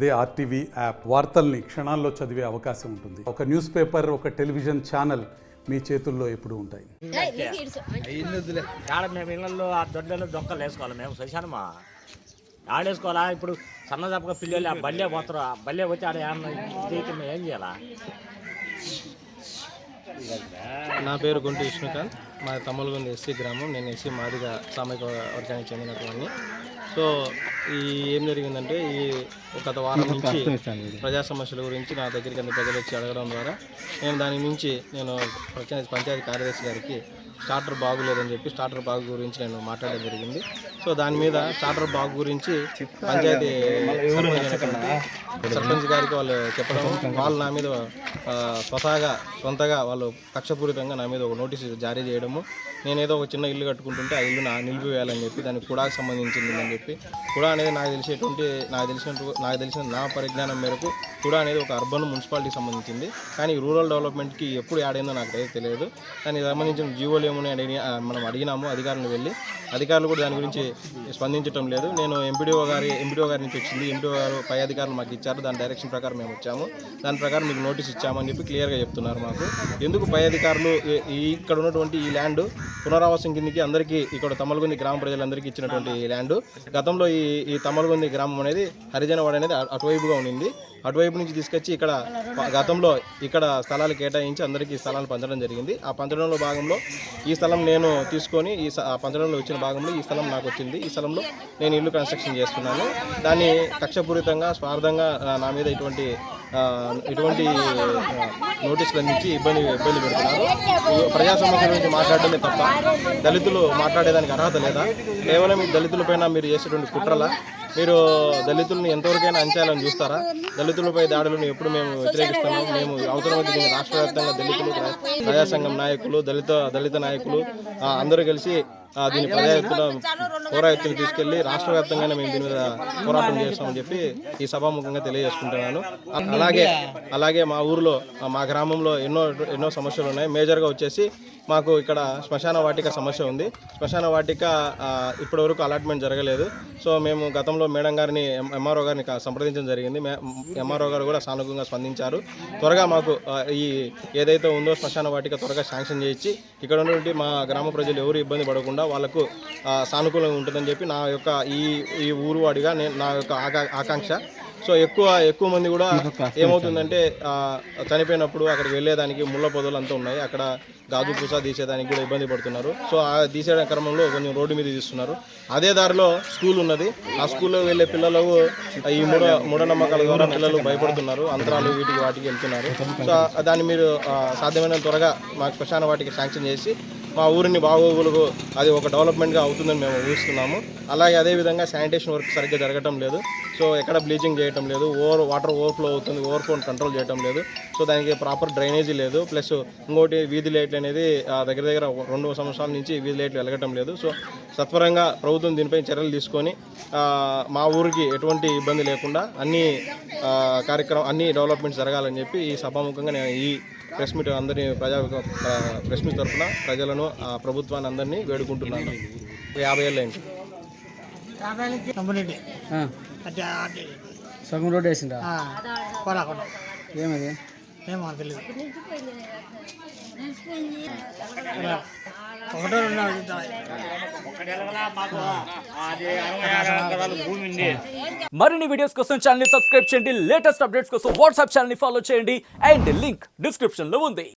అదే RTV app వార్తల్ని క్షణాల్లో చదివే అవకాశం ఉంటుంది. ఒక న్యూస్ పేపర్, ఒక టెలివిజన్ ఛానల్ మీ చేతుల్లో ఎప్పుడు ఉంటాయి. మేము ఇళ్ళల్లో ఆ దొడ్డలు దొక్కలు వేసుకోవాలి. మేము శ్మశానమా ఆడేసుకోవాలా? ఇప్పుడు సన్నదప్పగా పిల్లలు ఆ బల్లే పోతారు. ఆ బల్లే వచ్చి ఆడ మేము ఏం చేయాలా? నా పేరు గుంటి విష్ణుకాంత్. మా తమ్ములగుంది ఎస్సీ గ్రామం. నేను ఎస్సీ మాదిగ సామాజిక వర్గానికి చెందినటువంటి. సో ఏం జరిగిందంటే గత వారం నుంచి ప్రజా సమస్యల గురించి నా దగ్గరికి ప్రజలు వచ్చి అడగడం ద్వారా నేను పంచాయతీ కార్యదర్శి గారికి స్టార్టర్ బాగులేదని చెప్పి స్టార్టర్ బాగు గురించి నేను మాట్లాడడం జరిగింది. సో దాని మీద స్టార్టర్ బాగు గురించి పంచాయతీ సర్పంచ్ గారికి వాళ్ళు చెప్పడం, వాళ్ళు నా మీద సొంతగా వాళ్ళు కక్షపూరితంగా నా మీద ఒక నోటీసు జారీ చేయడము, నేనేదో ఒక చిన్న ఇల్లు కట్టుకుంటుంటే ఆ ఇల్లు నిలిపివేయాలని చెప్పి దానికి కుడాకు సంబంధించింది అని చెప్పి. కుడా అనేది నాకు తెలిసిన నా పరిజ్ఞానం మేరకు కుడా అనేది ఒక అర్బన్ మున్సిపాలిటీకి సంబంధించింది. కానీ రూరల్ డెవలప్మెంట్కి ఎప్పుడు యాడ్ అయిందో నాకు తెలియదు. దానికి సంబంధించిన జీవోలు ఏమని మనం అడిగినాము అధికారులను వెళ్ళి. అధికారులు కూడా దాని గురించి స్పందించడం లేదు. నేను ఎంపీడీఓ గారి నుంచి వచ్చింది. ఎంపీడీఓ గారు పై అధికారులు మాకు ఇచ్చారు. దాని డైరెక్షన్ ప్రకారం మేము వచ్చాము. దాని ప్రకారం మీకు నోటీస్ ఇచ్చామని చెప్పి క్లియర్గా చెప్తున్నారు మాకు. ఎందుకు పై అధికారులు ఇక్కడ ఉన్నటువంటి ఈ ల్యాండ్ పునరావాసం కిందకి అందరికీ ఇక్కడ తమ్మలగుంది గ్రామ ప్రజలందరికీ ఇచ్చినటువంటి ల్యాండ్, గతంలో ఈ తమ్మలగుంది గ్రామం అనేది హరిజనవాడ అనేది అటువైపుగా ఉండింది. అటువైపు నుంచి తీసుకొచ్చి గతంలో ఇక్కడ స్థలాలు కేటాయించి అందరికీ స్థలాలు పంచడం జరిగింది. ఆ పంచడంలో భాగంలో ఈ స్థలం నేను తీసుకొని ఆ పంచడంలో వచ్చిన భాగంలో ఈ స్థలం నాకు వచ్చింది. ఈ స్థలంలో నేను ఇల్లు కన్స్ట్రక్షన్ చేస్తున్నాను. దాన్ని కక్షపూరితంగా స్వార్థంగా నా మీద ఇటువంటి నోటీసులు అందించి ఇబ్బంది పెడుతున్నారు. ప్రజా సమస్యల గురించి మాట్లాడటమే తప్ప దళితులు మాట్లాడేదానికి అర్హత లేదా? కేవలం ఈ దళితులపైన మీరు చేసేటువంటి కుట్రల మీరు దళితులను ఎంతవరకైనా అంచాలని చూస్తారా? దళితులపై దాడులను ఎప్పుడు మేము వ్యతిరేకిస్తున్నాం. మేము అవసరమైతే దీన్ని రాష్ట్ర వ్యాప్తంగా దళితులు, ప్రజా సంఘం నాయకులు, దళిత నాయకులు అందరూ కలిసి దీన్ని పోరా ఎత్తున తీసుకెళ్లి రాష్ట్ర వ్యాప్తంగానే మేము దీని మీద పోరాటం చేస్తామని చెప్పి ఈ సభాముఖంగా తెలియజేసుకుంటున్నాను. అలాగే మా ఊరిలో మా గ్రామంలో ఎన్నో సమస్యలు ఉన్నాయి. మేజర్గా వచ్చేసి మాకు ఇక్కడ శ్మశాన వాటిక సమస్య ఉంది. శ్మశాన వాటిక ఇప్పటివరకు అలాట్మెంట్ జరగలేదు. సో మేము గతంలో మేడం గారిని, ఎంఆర్ఓ గారిని సంప్రదించడం జరిగింది. ఎంఆర్ఓ గారు కూడా సానుకూలంగా స్పందించారు. త్వరగా మాకు ఏదైతే ఉందో శ్మశాన వాటిక త్వరగా శాంక్షన్ చేయించి ఇక్కడ ఉన్నటువంటి మా గ్రామ ప్రజలు ఎవరు ఇబ్బంది పడకుండా వాళ్ళకు సానుకూలంగా ఉంటుందని చెప్పి నా యొక్క ఈ ఊరు వాడిగా నా యొక్క ఆకాంక్ష. సో ఎక్కువ మంది కూడా ఏమవుతుందంటే చనిపోయినప్పుడు అక్కడికి వెళ్ళేదానికి ముళ్ళ పొదలు అంతా ఉన్నాయి. అక్కడ గాజు పూస తీసేదానికి కూడా ఇబ్బంది పడుతున్నారు. సో ఆ తీసేయడం క్రమంలో కొంచెం రోడ్డు మీద తీస్తున్నారు. అదే దారిలో స్కూల్ ఉన్నది. ఆ స్కూల్లో వెళ్ళే పిల్లలకు ఈ మూఢనమ్మకాల ద్వారా పిల్లలు భయపడుతున్నారు. అంతరాలు వాటికి వెళ్తున్నారు. సో దాన్ని మీరు సాధ్యమైన త్వరగా మాకు శ్మశాన వాటికి శాంక్షన్ చేసి మా ఊరిని బాగోగులకు అది ఒక డెవలప్మెంట్గా అవుతుందని మేము ఊహిస్తున్నాము. అలాగే అదేవిధంగా శానిటేషన్ వర్క్ సరిగ్గా జరగటం లేదు. సో ఎక్కడ బ్లీచింగ్ చేయటం లేదు. వాటర్ ఓవర్ఫ్లో అవుతుంది. ఓవర్ఫ్లోని కంట్రోల్ చేయటం లేదు. సో దానికి ప్రాపర్ డ్రైనేజీ లేదు. ప్లస్ ఇంకోటి వీధి లైట్లు అనేది దగ్గర 2 సంవత్సరాల నుంచి వీధి లైట్లు వెలగటం లేదు. సో సత్వరంగా ప్రభుత్వం దీనిపై చర్యలు తీసుకొని మా ఊరికి ఎటువంటి ఇబ్బంది లేకుండా అన్ని డెవలప్మెంట్స్ జరగాలని చెప్పి ఈ సభాముఖంగా నేను ఈ ప్రెస్ మీట్ ప్రెస్ మీట్ తరఫున ప్రజలను, ప్రభుత్వాన్ని అందరినీ వేడుకుంటున్నాను. 50 ఏళ్ళు ఏంటి సగం రోడ్ వేసిందా? ఏమది ఏమో తెలియదు. మరిన్ని వీడియోస్ కోసం ఛానల్ ని సబ్స్క్రైబ్ చేయండి. లేటెస్ట్ అప్డేట్స్ కోసం వాట్సాప్ ఛానల్ ని ఫాలో చేయండి. అండ్ లింక్ డిస్క్రిప్షన్ లో ఉంది.